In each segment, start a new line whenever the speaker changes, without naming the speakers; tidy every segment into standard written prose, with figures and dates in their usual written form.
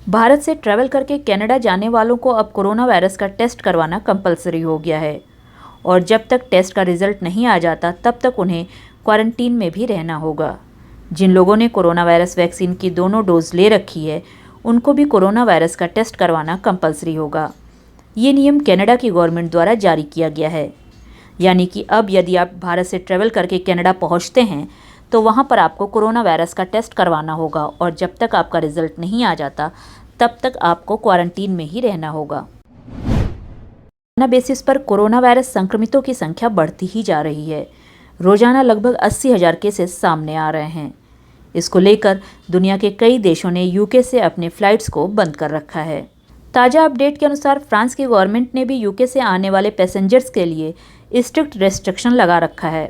भारत से ट्रैवल करके कनाडा जाने वालों को अब कोरोना वायरस का टेस्ट करवाना कंपलसरी हो गया है और जब तक टेस्ट का रिजल्ट नहीं आ जाता तब तक उन्हें क्वारंटीन में भी रहना होगा। जिन लोगों ने कोरोना वायरस वैक्सीन की दोनों डोज ले रखी है उनको भी कोरोना वायरस का टेस्ट करवाना कंपलसरी होगा। ये नियम कनाडा की गवर्नमेंट द्वारा जारी किया गया है, यानी कि अब यदि आप भारत से ट्रैवल करके कनाडा पहुंचते हैं तो वहां पर आपको कोरोना वायरस का टेस्ट करवाना होगा और जब तक आपका रिजल्ट नहीं आ जाता तब तक आपको क्वारंटीन में ही रहना होगा। रोजाना बेसिस पर कोरोना वायरस संक्रमितों की संख्या बढ़ती ही जा रही है। रोजाना लगभग 80,000 केसेस सामने आ रहे हैं। इसको लेकर दुनिया के कई देशों ने यूके से अपने फ्लाइट्स को बंद कर रखा है। ताज़ा अपडेट के अनुसार फ्रांस की गवर्नमेंट ने भी यूके से आने वाले पैसेंजर्स के लिए स्ट्रिक्ट रेस्ट्रिक्शन लगा रखा है।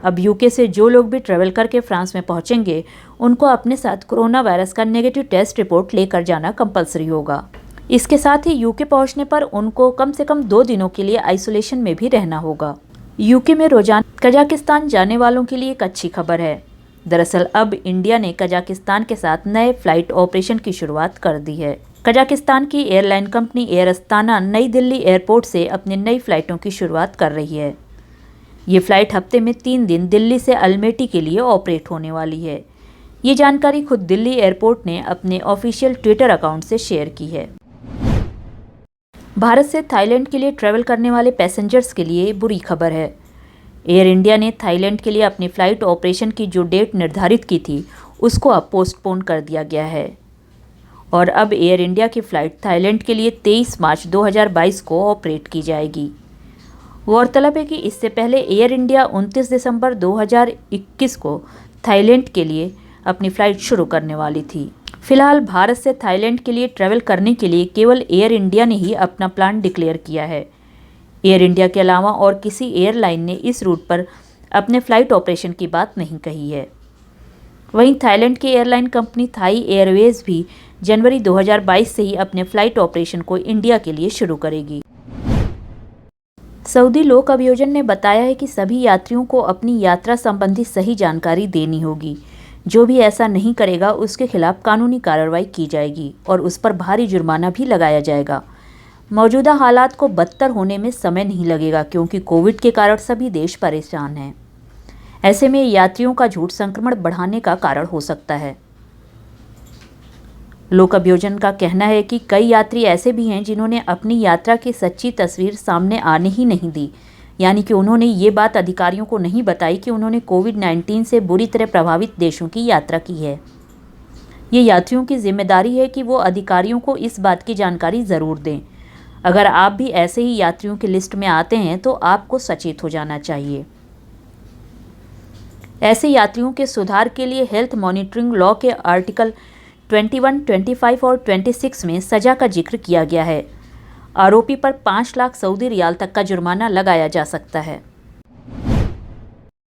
अब यूके से जो लोग भी ट्रैवल करके फ्रांस में पहुंचेंगे उनको अपने साथ कोरोना वायरस का नेगेटिव टेस्ट रिपोर्ट लेकर जाना कंपलसरी होगा। इसके साथ ही यूके पहुंचने पर उनको कम से कम 2 दिनों के लिए आइसोलेशन में भी रहना होगा। यूके में रोजाना कजाकिस्तान जाने वालों के लिए एक अच्छी खबर है। दरअसल अब इंडिया ने कजाकिस्तान के साथ नए फ्लाइट ऑपरेशन की शुरुआत कर दी है। कजाकिस्तान की एयरलाइन कंपनी एयर अस्ताना नई दिल्ली एयरपोर्ट से अपनी नई फ्लाइटों की शुरुआत कर रही है। ये फ्लाइट हफ्ते में 3 दिन दिल्ली से अल्मेटी के लिए ऑपरेट होने वाली है। ये जानकारी खुद दिल्ली एयरपोर्ट ने अपने ऑफिशियल ट्विटर अकाउंट से शेयर की है। भारत से थाईलैंड के लिए ट्रैवल करने वाले पैसेंजर्स के लिए बुरी खबर है। एयर इंडिया ने थाईलैंड के लिए अपनी फ्लाइट ऑपरेशन की जो डेट निर्धारित की थी उसको अब पोस्टपोन कर दिया गया है और अब एयर इंडिया की फ़्लाइट थाईलैंड के लिए 23 मार्च 2022 को ऑपरेट की जाएगी। गौरतलब है कि इससे पहले एयर इंडिया 29 दिसंबर 2021 को थाईलैंड के लिए अपनी फ़्लाइट शुरू करने वाली थी। फिलहाल भारत से थाईलैंड के लिए ट्रैवल करने के लिए केवल एयर इंडिया ने ही अपना प्लान डिक्लेयर किया है। एयर इंडिया के अलावा और किसी एयरलाइन ने इस रूट पर अपने फ़्लाइट ऑपरेशन की बात नहीं कही है। वहीं थाईलैंड की एयरलाइन कंपनी थाई एयरवेज भी जनवरी 2022 से ही अपने फ़्लाइट ऑपरेशन को इंडिया के लिए शुरू करेगी। सऊदी लोक अभियोजन ने बताया है कि सभी यात्रियों को अपनी यात्रा संबंधी सही जानकारी देनी होगी। जो भी ऐसा नहीं करेगा उसके खिलाफ कानूनी कार्रवाई की जाएगी और उस पर भारी जुर्माना भी लगाया जाएगा। मौजूदा हालात को बदतर होने में समय नहीं लगेगा क्योंकि कोविड के कारण सभी देश परेशान हैं। ऐसे में यात्रियों का झूठ संक्रमण बढ़ाने का कारण हो सकता है। लोक अभियोजन का कहना है कि कई यात्री ऐसे भी हैं जिन्होंने अपनी यात्रा की सच्ची तस्वीर सामने आने ही नहीं दी, यानी कि उन्होंने ये बात अधिकारियों को नहीं बताई कि उन्होंने कोविड-19 से बुरी तरह प्रभावित देशों की यात्रा की है। ये यात्रियों की जिम्मेदारी है कि वो अधिकारियों को इस बात की जानकारी ज़रूर दें। अगर आप भी ऐसे ही यात्रियों की लिस्ट में आते हैं तो आपको सचेत हो जाना चाहिए। ऐसे यात्रियों के सुधार के लिए हेल्थ मॉनिटरिंग लॉ के आर्टिकल 21, 25 और 26 में सजा का जिक्र किया गया है। आरोपी पर 5 लाख सऊदी रियाल तक का जुर्माना लगाया जा सकता है।